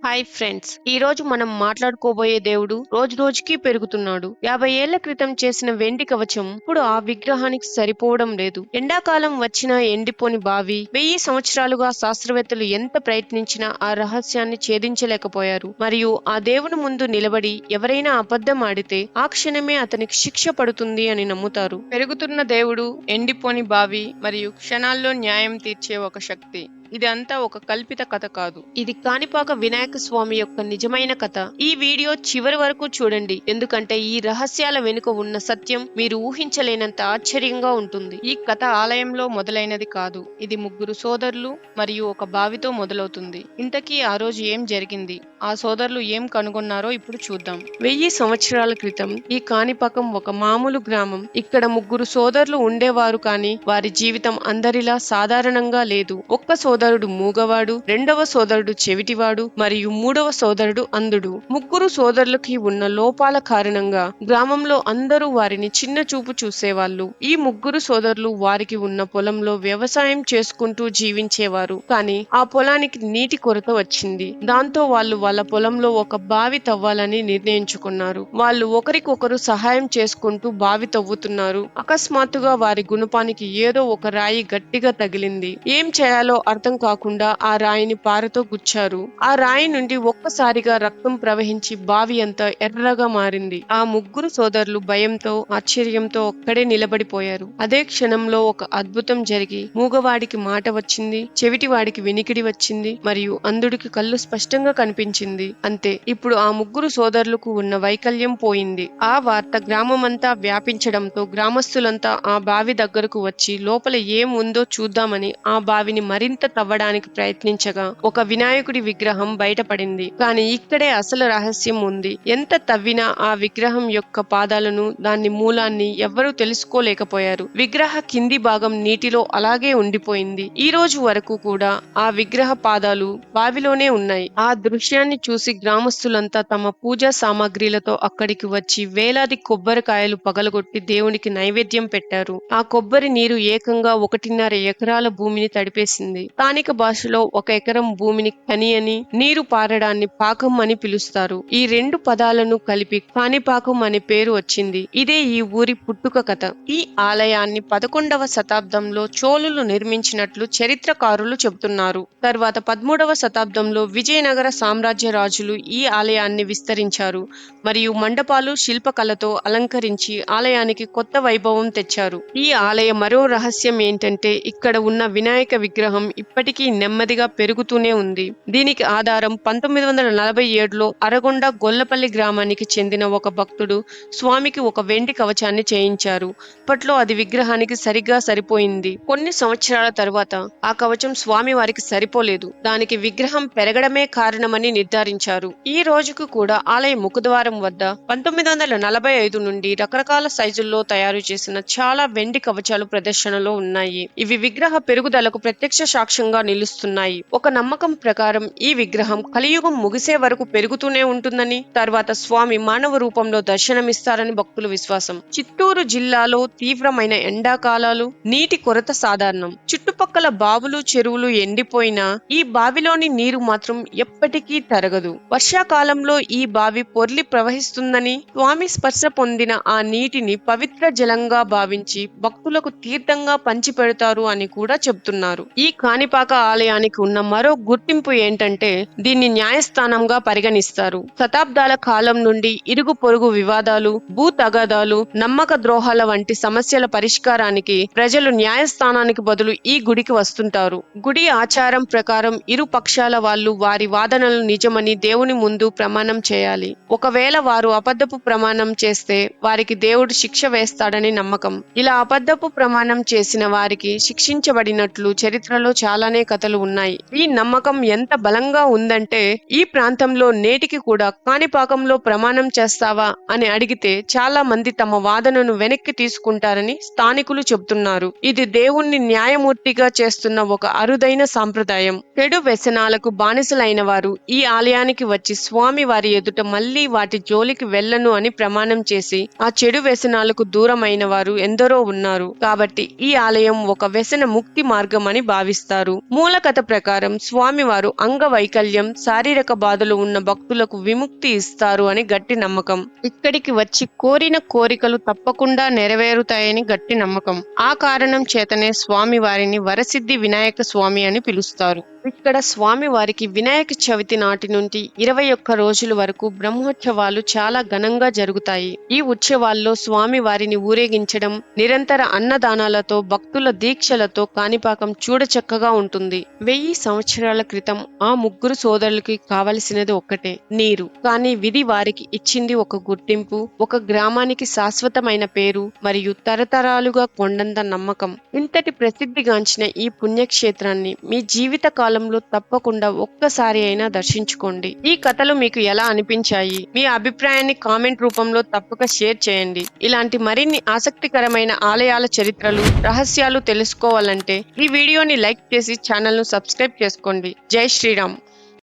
Hi friends, ఈ రోజు మనం మాట్లాడుకోబోయే దేవుడు రోజు రోజుకి పెరుగుతున్నాడు. 50 ఏళ్ల క్రితం చేసిన వెండి కవచం ఇప్పుడు ఆ విగ్రహానికి సరిపోవడం లేదు. ఎండాకాలం వచ్చినా ఎండిపోని బావి, 1000 సంవత్సరాలుగా శాస్త్రవేత్తలు ఎంత ప్రయత్నించినా ఆ రహస్యాన్ని ఛేదించలేకపోయారు. మరియు ఆ దేవుని ముందు నిలబడి ఎవరైనా అబద్ధం ఆడితే ఆ క్షణమే అతనికి శిక్ష పడుతుంది అని నమ్ముతారు. పెరుగుతున్న దేవుడు, ఎండిపోని బావి మరియు క్షణాల్లో న్యాయం తీర్చే ఒక శక్తి. ఇది అంతా ఒక కల్పిత కథ కాదు. ఇది కాణిపాక వినాయక స్వామి యొక్క నిజమైన కథ. ఈ వీడియో చివరి వరకు చూడండి, ఎందుకంటే ఈ రహస్యాల వెనుక ఉన్న సత్యం మీరు ఊహించలేనంత ఆశ్చర్యంగా ఉంటుంది. ఈ కథ ఆలయంలో మొదలైనది కాదు. ఇది ముగ్గురు సోదరులు మరియు ఒక బావితో మొదలవుతుంది. ఇంతకీ ఆ రోజు ఏం జరిగింది, ఆ సోదరులు ఏం కనుగొన్నారో ఇప్పుడు చూద్దాం. 1000 సంవత్సరాల క్రితం ఈ కాణిపాకం ఒక మామూలు గ్రామం. ఇక్కడ ముగ్గురు సోదరులు ఉండేవారు, కానీ వారి జీవితం అందరిలా సాధారణంగా లేదు. ఒక్క సోదరుడు మూగవాడు, రెండవ సోదరుడు చెవిటివాడు మరియు మూడవ సోదరుడు అంధుడు. ముగ్గురు సోదరులకి ఉన్న లోపాల కారణంగా గ్రామంలో అందరూ వారిని చిన్న చూపు చూసేవాళ్ళు. ఈ ముగ్గురు సోదరులు వారికి ఉన్న పొలంలో వ్యవసాయం చేసుకుంటూ జీవించేవారు. కానీ ఆ పొలానికి నీటి కొరత వచ్చింది. దాంతో వాళ్ళు వాళ్ళ పొలంలో ఒక బావి తవ్వాలని నిర్ణయించుకున్నారు. వాళ్ళు ఒకరికొకరు సహాయం చేసుకుంటూ బావి తవ్వుతున్నారు. అకస్మాత్తుగా వారి గుణపానికి ఏదో ఒక రాయి గట్టిగా తగిలింది. ఏం చేయాలో అర్థం కాకుండా ఆ రాయిని పారతో గుచ్చారు. ఆ రాయి నుండి ఒక్కసారిగా రక్తం ప్రవహించి బావి అంతా ఎర్రగా మారింది. ఆ ముగ్గురు సోదరులు భయంతో, ఆశ్చర్యంతో ఒక్కడే నిలబడిపోయారు. అదే క్షణంలో ఒక అద్భుతం జరిగి మూగవాడికి మాట వచ్చింది, చెవిటివాడికి వినికిడి వచ్చింది మరియు అంధుడికి కళ్ళు స్పష్టంగా కనిపించింది. అంతే, ఇప్పుడు ఆ ముగ్గురు సోదరులకు ఉన్న వైకల్యం పోయింది. ఆ వార్త గ్రామమంతా వ్యాపించడంతో గ్రామస్తులంతా ఆ బావి దగ్గరకు వచ్చి లోపల ఏం ఉందో చూద్దామని ఆ బావిని మరింత తవ్వడానికి ప్రయత్నించగా ఒక వినాయకుడి విగ్రహం బయటపడింది. కానీ ఇక్కడే అసలు రహస్యం ఉంది. ఎంత తవ్వినా ఆ విగ్రహం యొక్క పాదాలను, దాని మూలాన్ని ఎవ్వరూ తెలుసుకోలేకపోయారు. విగ్రహ కింది భాగం నీటిలో అలాగే ఉండిపోయింది. ఈ రోజు వరకు కూడా ఆ విగ్రహ పాదాలు బావిలోనే ఉన్నాయి. ఆ దృశ్యాన్ని చూసి గ్రామస్తులంతా తమ పూజా సామాగ్రిలతో అక్కడికి వచ్చి వేలాది కొబ్బరికాయలు పగలగొట్టి దేవునికి నైవేద్యం పెట్టారు. ఆ కొబ్బరి నీరు ఏకంగా 1.5 ఎకరాల భూమిని తడిపేసింది. స్థానిక భాషలో 1 ఎకరం భూమిని కని అని, నీరు పారడాన్ని పాకం అని పిలుస్తారు. ఈ రెండు పదాలను కలిపి కాణిపాకం అనే పేరు వచ్చింది. ఇదే ఈ ఊరి పుట్టుక కథ. ఈ ఆలయాన్ని 11వ శతాబ్దంలో చోళులు నిర్మించినట్లు చరిత్రకారులు చెబుతున్నారు. తర్వాత 13వ శతాబ్దంలో విజయనగర సామ్రాజ్య రాజులు ఈ ఆలయాన్ని విస్తరించారు మరియు మండపాలు, శిల్పకళతో అలంకరించి ఆలయానికి కొత్త వైభవం తెచ్చారు. ఈ ఆలయ మరో రహస్యం ఏంటంటే ఇక్కడ ఉన్న వినాయక విగ్రహం ఇప్పటికీ నెమ్మదిగా పెరుగుతూనే ఉంది. దీనికి ఆధారం 1947లో అరగొండ గొల్లపల్లి గ్రామానికి చెందిన ఒక భక్తుడు స్వామికి ఒక వెండి కవచాన్ని చేయించారు. అప్పట్లో అది విగ్రహానికి సరిగ్గా సరిపోయింది. కొన్ని సంవత్సరాల తరువాత ఆ కవచం స్వామి వారికి సరిపోలేదు. దానికి విగ్రహం పెరగడమే కారణమని నిర్ధారించారు. ఈ రోజుకు కూడా ఆలయ ముఖద్వారం వద్ద 1945 నుండి రకరకాల సైజుల్లో తయారు చేసిన చాలా వెండి కవచాలు ప్రదర్శనలో ఉన్నాయి. ఇవి విగ్రహ పెరుగుదలకు ప్రత్యక్ష సాక్ష్యంగా నిలుస్తున్నాయి. ఒక నమ్మకం ప్రకారం ఈ విగ్రహం కలియుగం ముగిసే వరకు పెరుగుతూనే ఉంటుందని, తర్వాత స్వామి మానవ రూపంలో దర్శనమిస్తారని భక్తుల విశ్వాసం. చిత్తూరు జిల్లాలో తీవ్రమైన ఎండాకాలాలు, నీటి కొరత సాధారణం. చుట్టుపక్కల బావులు, చెరువులు ఎండిపోయినా ఈ బావిలోని నీరు మాత్రం ఎప్పటికీ తరగదు. వర్షాకాలంలో ఈ బావి పొర్లి ప్రవహిస్తుందని, స్వామి స్పర్శ పొందిన ఆ నీటిని పవిత్ర జలంగా భావించి భక్తులకు తీర్థంగా పంచిపెడతారు అని కూడా చెబుతున్నారు. ఈ కాణిపాక ఆలయానికి ఉన్న మరో గుర్తింపు ఏంటంటే దీన్ని న్యాయస్థానంగా పరిగణిస్తారు. శతాబ్దాల కాలం నుండి ఇరుగు పొరుగు వివాదాలు, భూ తగాదాలు, నమ్మక ద్రోహాల వంటి సమస్యల పరిష్కారానికి ప్రజలు న్యాయస్థానానికి బదులు ఈ గుడికి వస్తుంటారు. గుడి ఆచారం ప్రకారం ఇరు పక్షాల వాళ్ళు వారి వాదనలు నిజమని దేవుని ముందు ప్రమాణం చేయాలి. ఒకవేళ వారు అబద్ధపు ప్రమాణం చేస్తే వారికి దేవుడు శిక్ష వేస్తాడని నమ్మకం. ఇలా అబద్ధపు ప్రమాణం చేసిన వారికి శిక్షించబడినట్లు చరిత్రలో చాలానే కథలు ఉన్నాయి. ఈ నమ్మకం ఎంత బలంగా ఉందంటే ఈ ప్రాంతంలో నేటికి కూడా కాణిపాకంలో ప్రమాణం చేస్తావా అని అడిగితే చాలా మంది తమ వాదనను వెనక్కి తీసుకుంటారని స్థానికులు చెబుతున్నారు. ఇది దేవుణ్ణి న్యాయమూర్తిగా విధిగా చేస్తున్న ఒక అరుదైన సాంప్రదాయం. చెడు వ్యసనాలకు బానిసలైన వారు ఈ ఆలయానికి వచ్చి స్వామి వారి ఎదుట మళ్లీ వాటి జోలికి వెళ్ళను అని ప్రమాణం చేసి ఆ చెడు వ్యసనాలకు దూరమైన వారు ఎందరో ఉన్నారు. కాబట్టి ఈ ఆలయం ఒక వ్యసన ముక్తి మార్గం అని భావిస్తారు. మూల కథ ప్రకారం స్వామివారు అంగవైకల్యం, శారీరక బాధలు ఉన్న భక్తులకు విముక్తి ఇస్తారు అని గట్టి నమ్మకం. ఇక్కడికి వచ్చి కోరిన కోరికలు తప్పకుండా నెరవేరుతాయని గట్టి నమ్మకం. ఆ కారణం చేతనే స్వామి వారిని వరసిద్ధి వినాయక స్వామి అని పిలుస్తారు. ఇక్కడ స్వామి వారికి వినాయక చవితి నాటి నుండి 21 రోజుల వరకు బ్రహ్మోత్సవాలు చాలా ఘనంగా జరుగుతాయి. ఈ ఉత్సవాల్లో స్వామి వారిని ఊరేగించడం, నిరంతర అన్నదానాలతో, భక్తుల దీక్షలతో కాణిపాకం చూడచక్కగా ఉంటుంది. 1000 సంవత్సరాల క్రితం ఆ ముగ్గురు సోదరులకి కావలసినది ఒక్కటే, నీరు. కానీ విధి వారికి ఇచ్చింది ఒక గుర్తింపు, ఒక గ్రామానికి శాశ్వతమైన పేరు మరియు తరతరాలుగా కొండంత నమ్మకం. ఇంతటి ప్రసిద్ధిగాంచిన ఈ పుణ్యక్షేత్రాన్ని మీ జీవిత కాలంలో తప్పకుండా ఒక్కసారి అయినా దర్శించుకోండి. ఈ కథలు మీకు ఎలా అనిపించాయి? మీ అభిప్రాయాన్ని కామెంట్ రూపంలో తప్పక షేర్ చేయండి. ఇలాంటి మరిన్ని ఆసక్తికరమైన ఆలయాల చరిత్రలు, రహస్యాలు తెలుసుకోవాలంటే ఈ వీడియోని లైక్ చేసి ఛానల్ ను సబ్స్క్రైబ్ చేసుకోండి. జై శ్రీరామ్.